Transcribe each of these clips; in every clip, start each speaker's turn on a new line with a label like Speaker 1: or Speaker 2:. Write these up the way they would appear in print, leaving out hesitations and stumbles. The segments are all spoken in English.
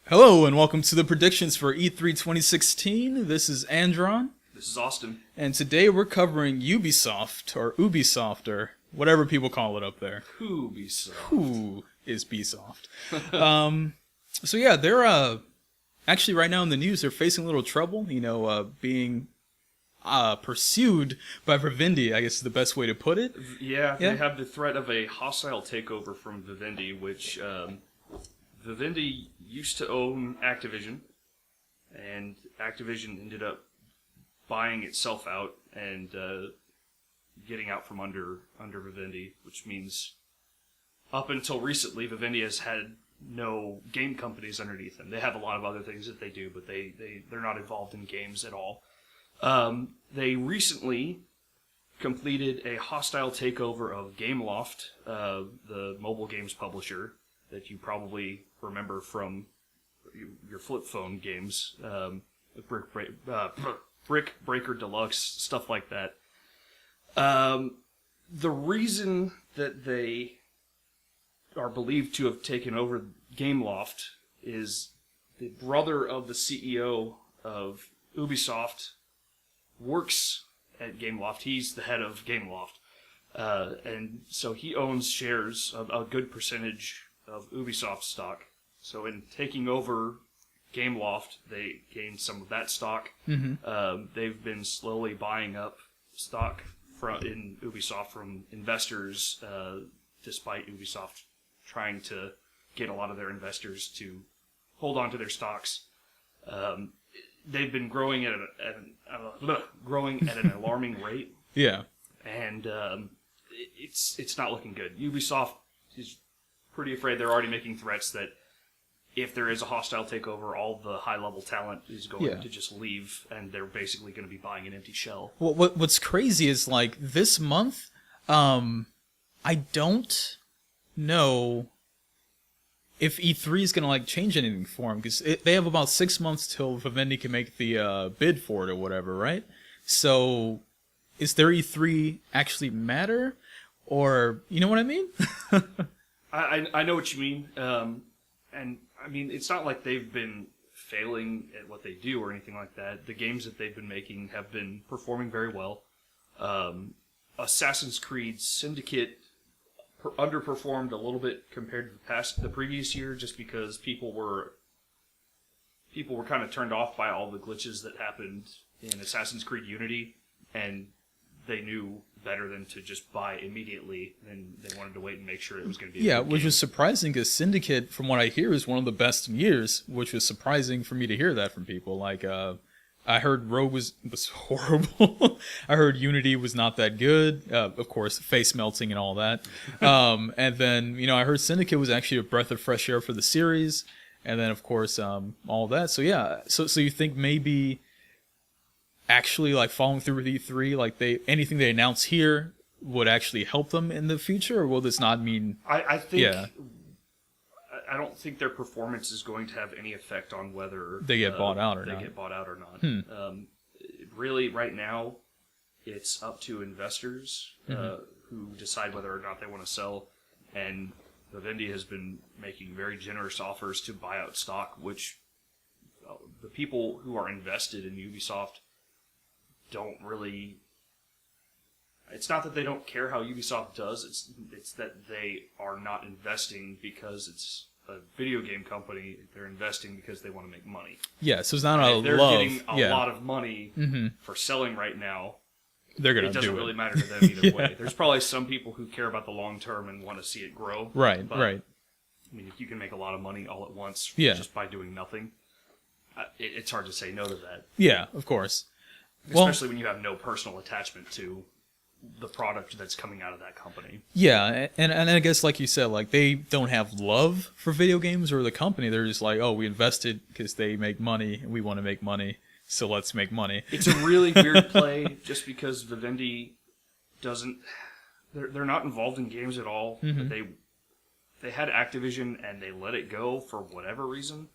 Speaker 1: Hello and welcome to the predictions for E3 2016. This is Andron.
Speaker 2: This is Austin.
Speaker 1: And today we're covering Ubisoft, or whatever people call it up there.
Speaker 2: Ubisoft.
Speaker 1: Who is Bsoft? So yeah, they're actually right now in the news, they're facing a little trouble, being pursued by Vivendi, I guess is the best way to put it.
Speaker 2: Yeah, they have the threat of a hostile takeover from Vivendi, which Vivendi used to own Activision, and Activision ended up buying itself out and getting out from under Vivendi, which means up until recently, Vivendi has had no game companies underneath them. They have a lot of other things that they do, but they're not involved in games at all. They recently completed a hostile takeover of Gameloft, the mobile games publisher that you probably remember from your flip phone games, Brick Breaker Deluxe, stuff like that. The reason that they are believed to have taken over Gameloft is the brother of the CEO of Ubisoft works at Gameloft. He's the head of Gameloft. And so he owns shares of a good percentage of Ubisoft stock. So in taking over Gameloft, they gained some of that stock. Mm-hmm. They've been slowly buying up stock in Ubisoft from investors, despite Ubisoft trying to get a lot of their investors to hold on to their stocks. They've been growing at an alarming rate.
Speaker 1: Yeah,
Speaker 2: and it's not looking good. Ubisoft is pretty afraid. They're already making threats that if there is a hostile takeover, all the high-level talent is going to just leave, and they're basically going to be buying an empty shell.
Speaker 1: Well, what's crazy is, like, this month, I don't know if E3 is going to, like, change anything for them, because they have about 6 months till Vivendi can make the bid for it or whatever, right? So, is their E3 actually matter? Or, you know what I mean?
Speaker 2: I know what you mean, and I mean, it's not like they've been failing at what they do or anything like that. The games that they've been making have been performing very well. Assassin's Creed Syndicate underperformed a little bit compared to the previous year, just because people were kind of turned off by all the glitches that happened in Assassin's Creed Unity, and they knew better than to just buy immediately, and they wanted to wait and make sure it was going to be a good
Speaker 1: which
Speaker 2: game.
Speaker 1: was surprising, because Syndicate, from what I hear, is one of the best in years, which was surprising for me to hear that from people. Like, I heard Rogue was horrible. I heard Unity was not that good. Of course, face melting and all that. And then, I heard Syndicate was actually a breath of fresh air for the series. And then, of course, all that. So, yeah. So you think maybe actually, like, following through with E3, like, anything they announce here would actually help them in the future? Or will this not mean...
Speaker 2: I think... Yeah. I don't think their performance is going to have any effect on whether
Speaker 1: they get bought out or
Speaker 2: not. Really, right now, it's up to investors who decide whether or not they want to sell. And Vivendi has been making very generous offers to buy out stock, which the people who are invested in Ubisoft don't really... It's not that they don't care how Ubisoft does, it's that they are not investing because it's a video game company. They're investing because they want to make money.
Speaker 1: Yeah, so it's not
Speaker 2: they're
Speaker 1: love.
Speaker 2: Getting a lot of money for selling right now.
Speaker 1: They're gonna
Speaker 2: It doesn't really matter to them either way. There's probably some people who care about the long term and want to see it grow.
Speaker 1: Right.
Speaker 2: I mean, if you can make a lot of money all at once just by doing nothing, it's hard to say no to that.
Speaker 1: Yeah, of course.
Speaker 2: Especially when you have no personal attachment to the product that's coming out of that company.
Speaker 1: Yeah, and I guess, like you said, like, they don't have love for video games or the company. They're just like, oh, we invested because they make money, and we want to make money, so let's make money.
Speaker 2: It's a really weird play, just because Vivendi doesn't... They're not involved in games at all. But they had Activision, and they let it go for whatever reason.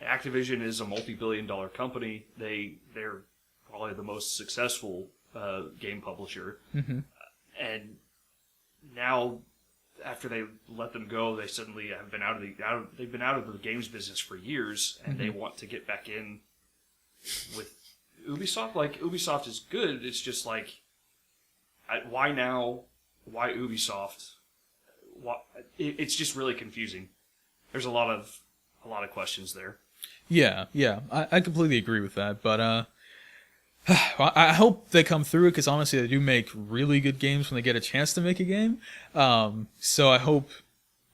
Speaker 2: Activision is a multi-billion-dollar company. They're probably the most successful game publisher, and now after they let them go, they suddenly have been they've been out of the games business for years, and they want to get back in with Ubisoft. Like, Ubisoft is good. It's just like, why now? Why Ubisoft? It's just really confusing. There's a lot of questions there.
Speaker 1: Yeah, I completely agree with that. But I hope they come through it, because honestly, they do make really good games when they get a chance to make a game. So I hope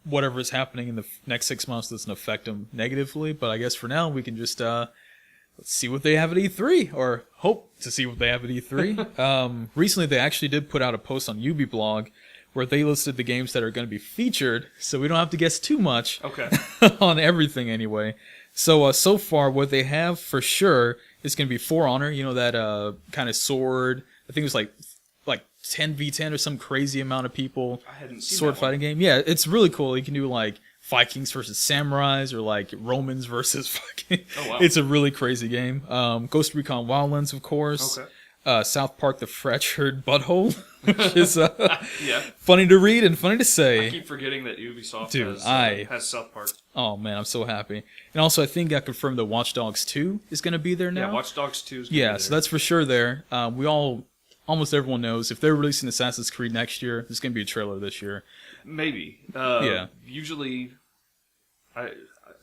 Speaker 1: whatever is happening in the next 6 months doesn't affect them negatively. But I guess for now, we can just let's see what they have at E3, or hope to see what they have at E3. Recently, they actually did put out a post on Ubiblog where they listed the games that are going to be featured, so we don't have to guess too much on everything anyway. So far, what they have for sure is going to be For Honor, that kind of sword. I think it was like 10v10 or some crazy amount of people.
Speaker 2: I hadn't seen
Speaker 1: sword
Speaker 2: that
Speaker 1: fighting game. Yeah, it's really cool. You can do like Vikings versus Samurais, or like Romans versus fucking.
Speaker 2: Oh, wow.
Speaker 1: It's a really crazy game. Ghost Recon Wildlands, of course.
Speaker 2: Okay.
Speaker 1: South Park: The Fractured Butthole, which is
Speaker 2: Yeah.
Speaker 1: funny to read and funny to say.
Speaker 2: I keep forgetting that Ubisoft has South Park.
Speaker 1: Oh man, I'm so happy. And also, I think I confirmed that Watch Dogs 2 is going to be there now.
Speaker 2: Yeah, Watch Dogs 2 is going to be there.
Speaker 1: So that's for sure there. Almost everyone knows, if they're releasing Assassin's Creed next year, there's going to be a trailer this year.
Speaker 2: Maybe.
Speaker 1: Yeah.
Speaker 2: Usually,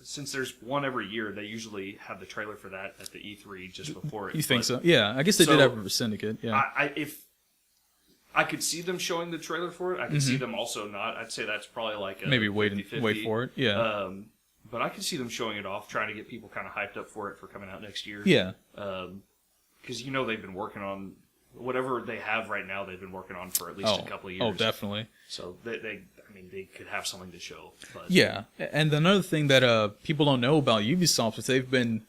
Speaker 2: since there's one every year, they usually have the trailer for that at the E3 just before it.
Speaker 1: You think so? Yeah, I guess they did have it for Syndicate. Yeah.
Speaker 2: If I could see them showing the trailer for it, I could see them also not. I'd say that's probably like a
Speaker 1: maybe wait
Speaker 2: 50-50.
Speaker 1: Wait for it. Yeah.
Speaker 2: But I could see them showing it off, trying to get people kind of hyped up for coming out next year.
Speaker 1: Yeah.
Speaker 2: Because they've been working on whatever they have right now. They've been working on for at least a couple of years.
Speaker 1: Oh, definitely.
Speaker 2: So they could have something to show. But.
Speaker 1: Yeah, and another thing that people don't know about Ubisoft is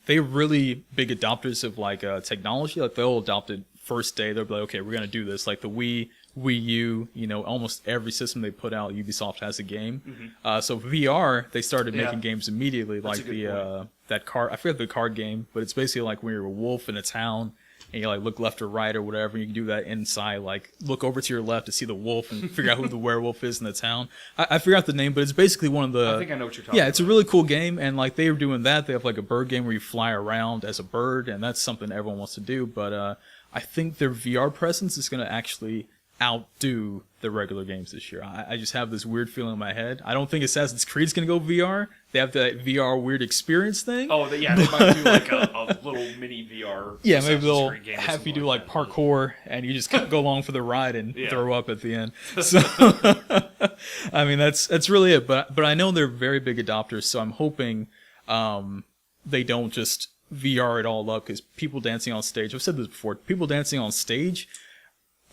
Speaker 1: they're really big adopters of like technology. Like, they'll adopt it first day. They'll be like, okay, we're gonna do this. Like the Wii U, almost every system they put out, Ubisoft has a game.
Speaker 2: Mm-hmm.
Speaker 1: So VR, they started making games immediately.
Speaker 2: That's
Speaker 1: like
Speaker 2: point.
Speaker 1: That card, I forget the card game, but it's basically like when you're a wolf in a town. And you like look left or right or whatever. You can do that inside. Like, look over to your left to see the wolf and figure out who the werewolf is in the town. I forgot the name, but it's basically one of the.
Speaker 2: I think I know what you're talking about.
Speaker 1: Yeah, it's a really cool game, and like they were doing that. They have like a bird game where you fly around as a bird, and that's something everyone wants to do. But I think their VR presence is going to actually outdo the regular games this year. I just have this weird feeling in my head. I don't think Assassin's Creed's going to go VR. They have that VR weird experience thing.
Speaker 2: Oh, they might do like a little mini VR.
Speaker 1: Yeah,
Speaker 2: Assassin's
Speaker 1: maybe they'll
Speaker 2: Creed game
Speaker 1: have you do
Speaker 2: like
Speaker 1: like parkour, and you just go along for the ride and
Speaker 2: Yeah.
Speaker 1: throw up at the end. So, I mean, that's really it. But I know they're very big adopters, so I'm hoping they don't just VR it all up, because people dancing on stage. I've said this before. People dancing on stage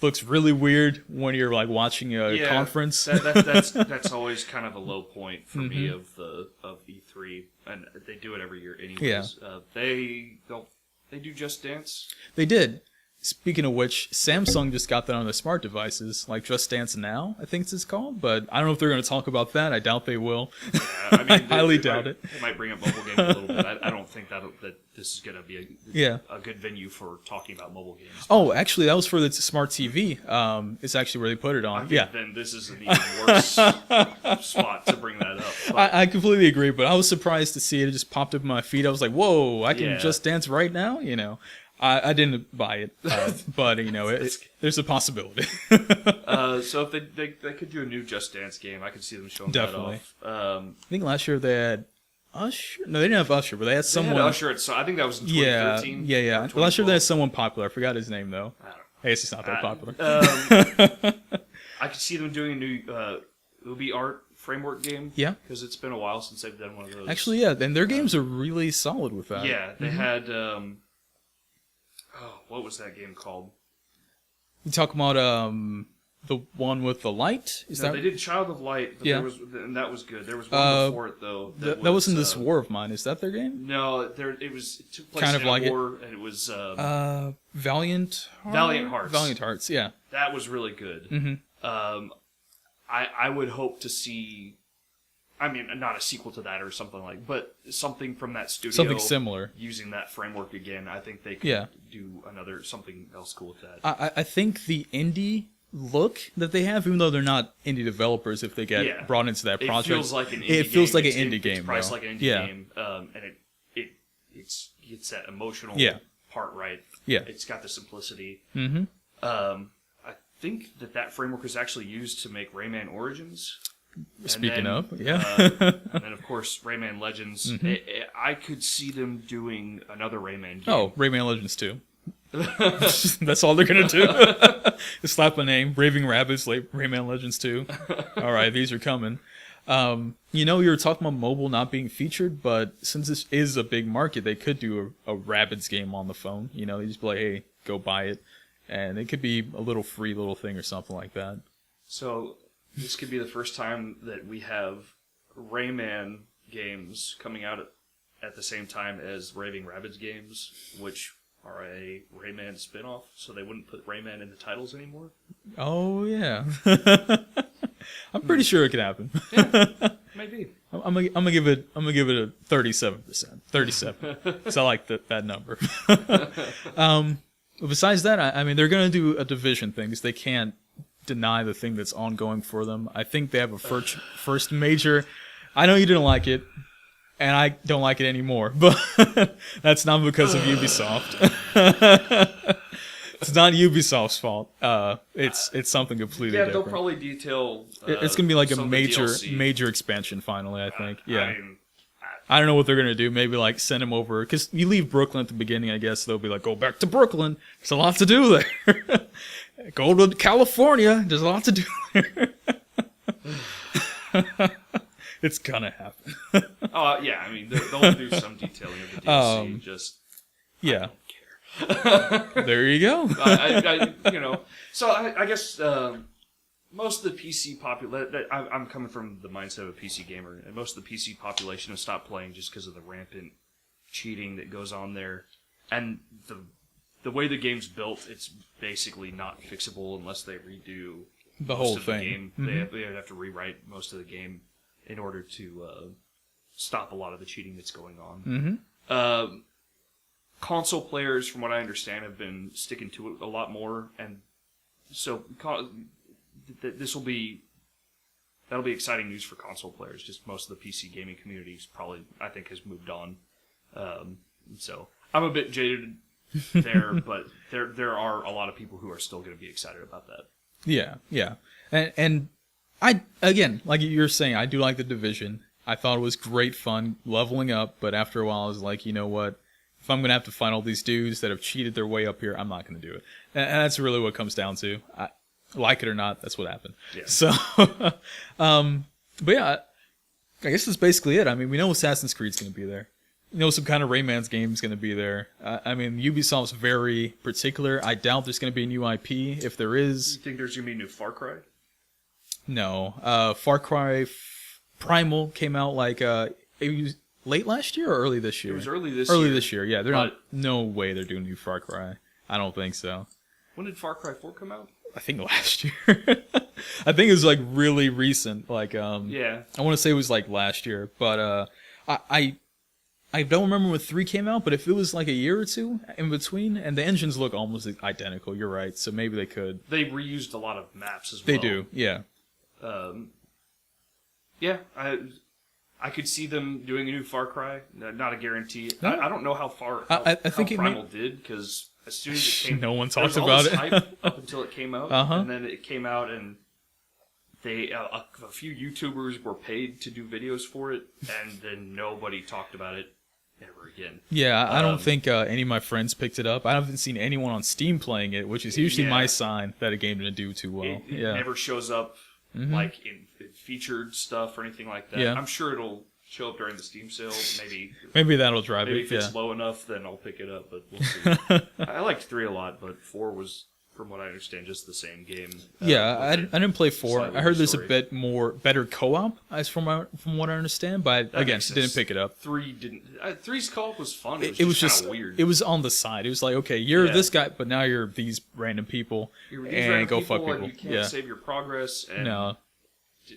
Speaker 1: looks really weird when you're like watching a conference.
Speaker 2: That's always kind of a low point for me of E3, and they do it every year anyways.
Speaker 1: Yeah.
Speaker 2: They do Just Dance.
Speaker 1: They did. Speaking of which, Samsung just got that on their smart devices, like Just Dance Now, I think it's called. But I don't know if they're going to talk about that. I doubt they will. I highly doubt it.
Speaker 2: They might bring up mobile games a little bit. I don't think that this is going to be a good venue for talking about mobile games.
Speaker 1: Oh, actually, that was for the smart TV. It's actually where they put it on.
Speaker 2: Then this is an even worse spot to bring that up.
Speaker 1: I completely agree, but I was surprised to see it. It just popped up in my feed. I was like, whoa, I can Just Dance right now? I didn't buy it, but there's a possibility.
Speaker 2: So if they could do a new Just Dance game, I could see them showing that off.
Speaker 1: I think last year they had Usher. No, they didn't have Usher, but they had someone.
Speaker 2: They had Usher I think that was in 2013.
Speaker 1: Yeah. Last year they had someone popular. I forgot his name though.
Speaker 2: I don't know.
Speaker 1: I guess he's not that popular.
Speaker 2: I could see them doing a new Ubi Art framework game.
Speaker 1: Yeah,
Speaker 2: because it's been a while since they've done one of those.
Speaker 1: Actually, yeah, and their games are really solid with that.
Speaker 2: Yeah, they had. What was that game called?
Speaker 1: You talk about the one with the light?
Speaker 2: They did Child of Light, but and that was good. There was one before it though.
Speaker 1: That wasn't This War of Mine. Is that their game?
Speaker 2: No, it took place
Speaker 1: kind of
Speaker 2: in
Speaker 1: like
Speaker 2: a war, and it was
Speaker 1: Valiant Hearts?
Speaker 2: Valiant Hearts.
Speaker 1: Valiant Hearts, yeah.
Speaker 2: That was really good.
Speaker 1: Mm-hmm.
Speaker 2: I would hope to see. I mean, not a sequel to that or something but something from that studio.
Speaker 1: Something similar.
Speaker 2: Using that framework again. I think they could do something else cool with that.
Speaker 1: I think the indie look that they have, even though they're not indie developers. If they get brought into that project,
Speaker 2: it feels like an indie
Speaker 1: it feels
Speaker 2: game.
Speaker 1: like an indie game.
Speaker 2: It's priced like an indie game, and it gets that emotional part right.
Speaker 1: Yeah,
Speaker 2: it's got the simplicity.
Speaker 1: Mm-hmm.
Speaker 2: I think that framework was actually used to make Rayman Origins.
Speaker 1: Speaking of,
Speaker 2: and then of course Rayman Legends.
Speaker 1: Mm-hmm.
Speaker 2: I could see them doing another Rayman game.
Speaker 1: Oh, Rayman Legends 2. That's all they're gonna do. Just slap a name, Raving Rabbids, like Rayman Legends 2. All right, these are coming. You were talking about mobile not being featured, but since this is a big market, they could do a Rabbids game on the phone. They just be like, hey, go buy it, and it could be a little free little thing or something like that.
Speaker 2: So this could be the first time that we have Rayman games coming out at the same time as Raving Rabbids games, which are a Rayman spin-off, so they wouldn't put Rayman in the titles anymore.
Speaker 1: Oh, yeah. I'm pretty sure it could happen.
Speaker 2: Yeah, maybe.
Speaker 1: I'm gonna give it a 37%. 37. Because I like that number. Besides that, I mean, they're gonna do a Division thing, because they can't deny the thing that's ongoing for them. I think they have a first major. I know you didn't like it, and I don't like it anymore, but that's not because of Ubisoft. It's not Ubisoft's fault. It's something completely different.
Speaker 2: They'll probably detail.
Speaker 1: It's gonna be like a major expansion. Finally, I think. I don't know what they're gonna do. Maybe like send him over, because you leave Brooklyn at the beginning. I guess they'll be like, go back to Brooklyn. There's a lot to do there. Go to California. There's a lot to do there. It's gonna happen.
Speaker 2: Yeah. I mean, they'll do some detailing of the DLC.
Speaker 1: Yeah.
Speaker 2: I don't care.
Speaker 1: There you go.
Speaker 2: So I guess most of the PC population. I'm coming from the mindset of a PC gamer, and most of the PC population has stopped playing just because of the rampant cheating that goes on there, and the way the game's built, it's basically not fixable unless they redo
Speaker 1: the
Speaker 2: most
Speaker 1: whole
Speaker 2: of
Speaker 1: thing.
Speaker 2: The game.
Speaker 1: Mm-hmm.
Speaker 2: They have to rewrite most of the game in order to stop a lot of the cheating that's going on.
Speaker 1: Mm-hmm.
Speaker 2: Console players, from what I understand, have been sticking to it a lot more, and so that'll be exciting news for console players. Just most of the PC gaming communities probably, I think, has moved on. So I'm a bit jaded there, but there are a lot of people who are still going to be excited about that.
Speaker 1: Yeah, and I, again, like you're saying, I do like the Division. I thought it was great fun leveling up, but after a while I was like, you know what? If I'm going to have to find all these dudes that have cheated their way up here, I'm not going to do it. And that's really what it comes down to. Like it or not, that's what happened.
Speaker 2: Yeah.
Speaker 1: So, but yeah, I guess that's basically it. I mean, we know Assassin's Creed's going to be there. You know, some kind of Rayman's game is going to be there. I mean, Ubisoft's very particular. I doubt there's going to be a new IP. If there is...
Speaker 2: You think there's going to be a new Far Cry?
Speaker 1: No. Far Cry Primal came out like... it was late last year or early this year?
Speaker 2: It was early this
Speaker 1: year.
Speaker 2: year.
Speaker 1: Early this year, yeah. No way they're doing a new Far Cry. I don't think so.
Speaker 2: When did Far Cry 4 come out?
Speaker 1: I think last year. I think it was like really recent. Like,
Speaker 2: yeah.
Speaker 1: I want to say it was like last year. But I don't remember when 3 came out, but if it was like a year or two in between, and the engines look almost identical, you're right, so maybe they could.
Speaker 2: They reused a lot of maps as well.
Speaker 1: They do, yeah.
Speaker 2: Yeah, I could see them doing a new Far Cry. Not a guarantee.
Speaker 1: No.
Speaker 2: I don't know how
Speaker 1: I think
Speaker 2: Primal did, because as soon as it came,
Speaker 1: no one talked
Speaker 2: there
Speaker 1: about
Speaker 2: was all this
Speaker 1: it
Speaker 2: hype up until it came out,
Speaker 1: Uh-huh.
Speaker 2: and then it came out, and they a few YouTubers were paid to do videos for it, and then nobody talked about it ever again.
Speaker 1: Yeah, I don't think any of my friends picked it up. I haven't seen anyone on Steam playing it, which is usually my sign that a game didn't do too well.
Speaker 2: It never shows up like in featured stuff or anything like that.
Speaker 1: Yeah.
Speaker 2: I'm sure it'll show up during the Steam sale.
Speaker 1: Maybe that'll drive
Speaker 2: maybe
Speaker 1: it.
Speaker 2: if it's low enough, then I'll pick it up. But we'll see. I liked 3 a lot, but 4 was, from what I understand, just the same game.
Speaker 1: I didn't play 4. I heard there's
Speaker 2: story.
Speaker 1: a bit more better co-op, as from what I understand. But again, didn't pick it up.
Speaker 2: 3 didn't. 3's co-op was fun.
Speaker 1: It was just
Speaker 2: kind of weird.
Speaker 1: It was on the side. It was like, okay, you're this guy, but now you're these random people, and go fuck people.
Speaker 2: And you can't save your progress. And
Speaker 1: no.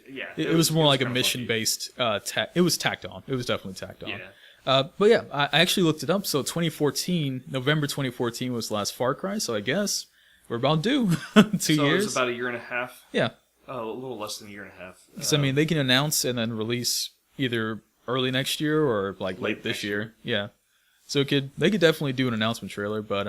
Speaker 2: Yeah,
Speaker 1: it was more like a mission-based. It was tacked on. It was definitely tacked on.
Speaker 2: Yeah.
Speaker 1: But yeah, I actually looked it up. So 2014, November 2014 was the last Far Cry. So I guess we're about due. 2
Speaker 2: So
Speaker 1: years.
Speaker 2: it's about a year and a half.
Speaker 1: Yeah.
Speaker 2: Oh, a little less than a year and a half.
Speaker 1: So I mean, they can announce and then release either early next year or like late this year. Yeah. So they could definitely do an announcement trailer, but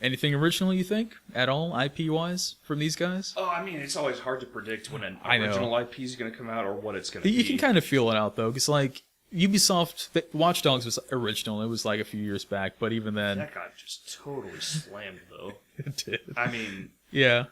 Speaker 1: anything original you think at all IP wise from these guys?
Speaker 2: Oh, I mean, it's always hard to predict when an
Speaker 1: I know.
Speaker 2: original IP is going to come out or what it's going to be.
Speaker 1: You can kind of feel it out though, because like Ubisoft, Watch Dogs was original. It was like a few years back, but even then,
Speaker 2: That got just totally slammed, though.
Speaker 1: it did.
Speaker 2: I mean,
Speaker 1: Yeah.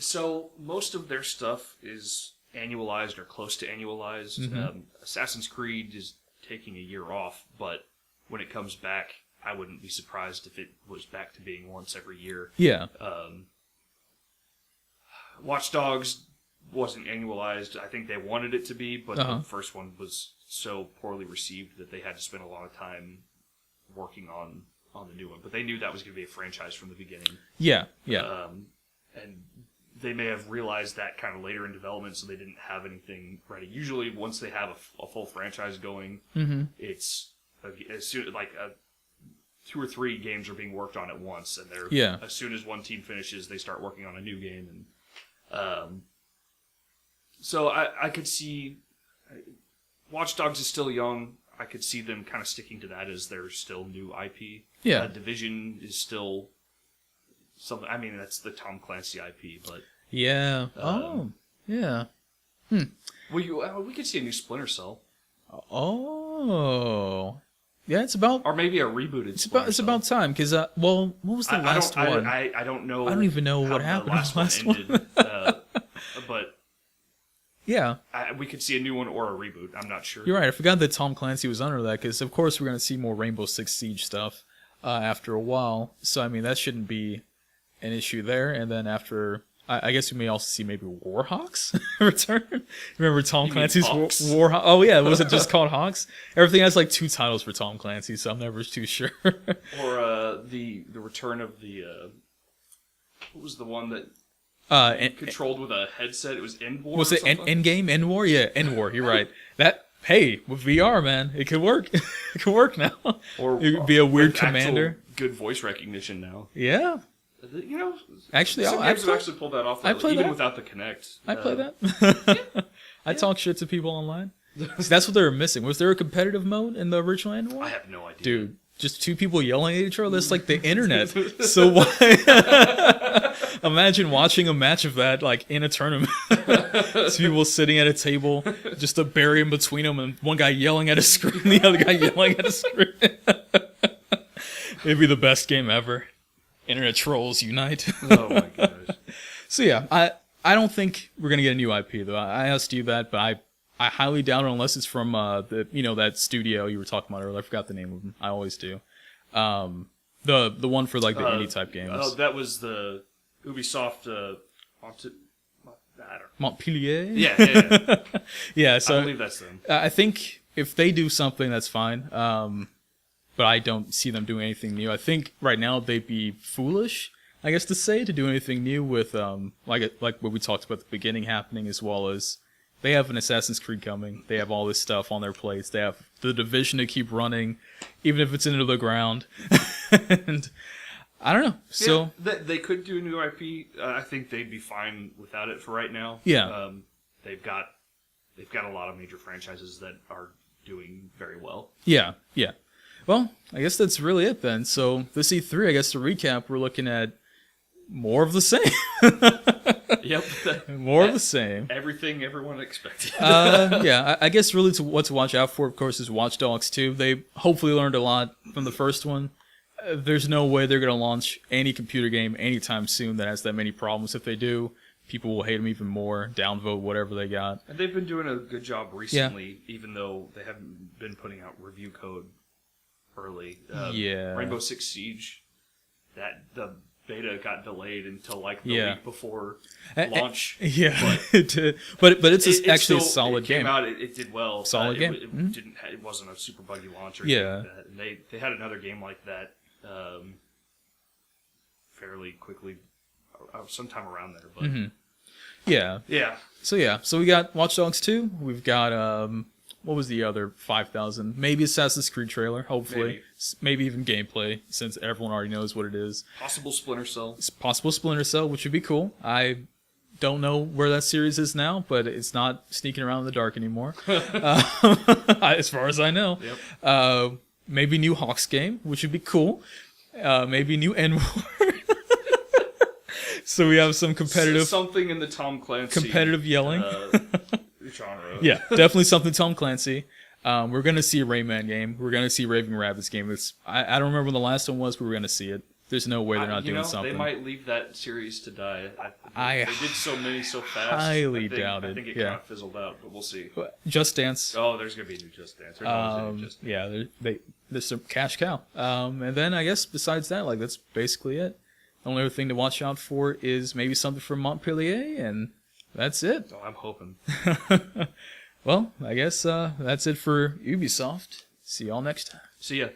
Speaker 2: so most of their stuff is annualized or close to annualized.
Speaker 1: Mm-hmm.
Speaker 2: Assassin's Creed is taking a year off, but when it comes back, I wouldn't be surprised if it was back to being once every year.
Speaker 1: Yeah.
Speaker 2: Watch Dogs wasn't annualized. I think they wanted it to be, but the first one was so poorly received that they had to spend a lot of time working on the new one. But they knew that was going to be a franchise from the beginning.
Speaker 1: Yeah. Yeah.
Speaker 2: And they may have realized that kind of later in development, so they didn't have anything ready. Usually, once they have a full franchise going, it's as soon like 2 or 3 games are being worked on at once, and they're as soon as one team finishes, they start working on a new game. And so I could see Watch Dogs is still young. I could see them kind of sticking to that as their still new IP.
Speaker 1: Yeah.
Speaker 2: Division is still something. I mean, that's the Tom Clancy IP, but
Speaker 1: yeah. Yeah.
Speaker 2: we could see a new Splinter Cell.
Speaker 1: Oh. Yeah, it's about...
Speaker 2: Or maybe a rebooted Splinter Cell.
Speaker 1: It's about time, because, what was the last one?
Speaker 2: I don't know.
Speaker 1: I don't even know what happened
Speaker 2: the last one ended. But
Speaker 1: yeah.
Speaker 2: we could see a new one or a reboot. I'm not sure.
Speaker 1: You're right. I forgot that Tom Clancy was under that, because, of course, we're going to see more Rainbow Six Siege stuff after a while. So, I mean, that shouldn't be an issue there. And then after... I guess we may also see maybe Warhawks return. Remember Tom Clancy's Warhawks? Oh yeah, was it just called Hawks? Everything has like 2 titles for Tom Clancy, so I'm never too sure.
Speaker 2: Or the return of the what was the one that controlled with a headset? It was End War.
Speaker 1: Was it End Game? End War? Yeah, End War. You're right. That with VR, man, it could work. It could work now.
Speaker 2: Or
Speaker 1: it could be a weird commander.
Speaker 2: Good voice recognition now.
Speaker 1: Yeah.
Speaker 2: You know,
Speaker 1: actually,
Speaker 2: some games have actually pulled that off. Even without the Kinect.
Speaker 1: I play that. I talk shit to people online. See, that's what they were missing. Was there a competitive mode in the original End War?
Speaker 2: I have no idea.
Speaker 1: Dude, just 2 people yelling at each other? That's like the internet. So why... Imagine watching a match of that like in a tournament. 2 people sitting at a table, just a barrier in between them, and one guy yelling at a screen, the other guy yelling at a screen. It'd be the best game ever. Internet trolls unite.
Speaker 2: Oh my gosh.
Speaker 1: So yeah, I don't think we're gonna get a new IP though. I asked you that, but I highly doubt it unless it's from that studio you were talking about earlier. I forgot the name of them. I always do. The one for like the indie type games.
Speaker 2: Oh, that was the Ubisoft. I don't know.
Speaker 1: Montpellier.
Speaker 2: Yeah.
Speaker 1: Yeah. So
Speaker 2: I believe that's them.
Speaker 1: I think if they do something, that's fine. But I don't see them doing anything new. I think right now they'd be foolish, I guess, to do anything new with like what we talked about at the beginning happening, as well as they have an Assassin's Creed coming. They have all this stuff on their plates. They have the Division to keep running, even if it's into the ground. And I don't know. So
Speaker 2: they could do a new IP. I think they'd be fine without it for right now.
Speaker 1: Yeah.
Speaker 2: They've got a lot of major franchises that are doing very well.
Speaker 1: Yeah. Yeah. Well, I guess that's really it then. So this E3, I guess to recap, we're looking at more of the same.
Speaker 2: Yep.
Speaker 1: More of the same.
Speaker 2: Everything everyone expected.
Speaker 1: Yeah, I guess really what to watch out for, of course, is Watch Dogs 2. They hopefully learned a lot from the first one. There's no way they're going to launch any computer game anytime soon that has that many problems. If they do, people will hate them even more, downvote whatever they got.
Speaker 2: And they've been doing a good job recently, even though they haven't been putting out review code early. Rainbow Six Siege, the beta got delayed until like the week before launch.
Speaker 1: Yeah, but it's actually a solid game.
Speaker 2: It came out, it did well.
Speaker 1: Solid game.
Speaker 2: It wasn't a super buggy launch or
Speaker 1: anything
Speaker 2: like that. And they had another game like that fairly quickly, sometime around there. But
Speaker 1: yeah. So we got Watch Dogs 2. We've got what was the other 5,000? Maybe Assassin's Creed trailer, hopefully.
Speaker 2: Maybe.
Speaker 1: Maybe even gameplay, since everyone already knows what it is.
Speaker 2: Possible Splinter Cell.
Speaker 1: It's possible Splinter Cell, which would be cool. I don't know where that series is now, but it's not sneaking around in the dark anymore. As far as I know.
Speaker 2: Yep.
Speaker 1: Maybe new Hawks game, which would be cool. Maybe new N-War. So we have some competitive...
Speaker 2: Something in the Tom Clancy...
Speaker 1: Competitive yelling.
Speaker 2: Genre.
Speaker 1: Yeah, definitely something Tom Clancy. We're going to see a Rayman game. We're going to see Raving Rabbids game. I don't remember when the last one was, but we're going to see it. There's no way they're not doing something.
Speaker 2: They might leave that series to die. They did so many so fast.
Speaker 1: Highly doubt it.
Speaker 2: I think it kind of fizzled out, but we'll see.
Speaker 1: Just Dance.
Speaker 2: Oh, there's going to be a new Just Dance. There's always a new Just Dance.
Speaker 1: Yeah, there's a cash cow. And then I guess besides that, like, that's basically it. The only other thing to watch out for is maybe something from Montpellier, and that's it.
Speaker 2: Oh, I'm hoping.
Speaker 1: Well, I guess that's it for Ubisoft. See y'all next time.
Speaker 2: See ya.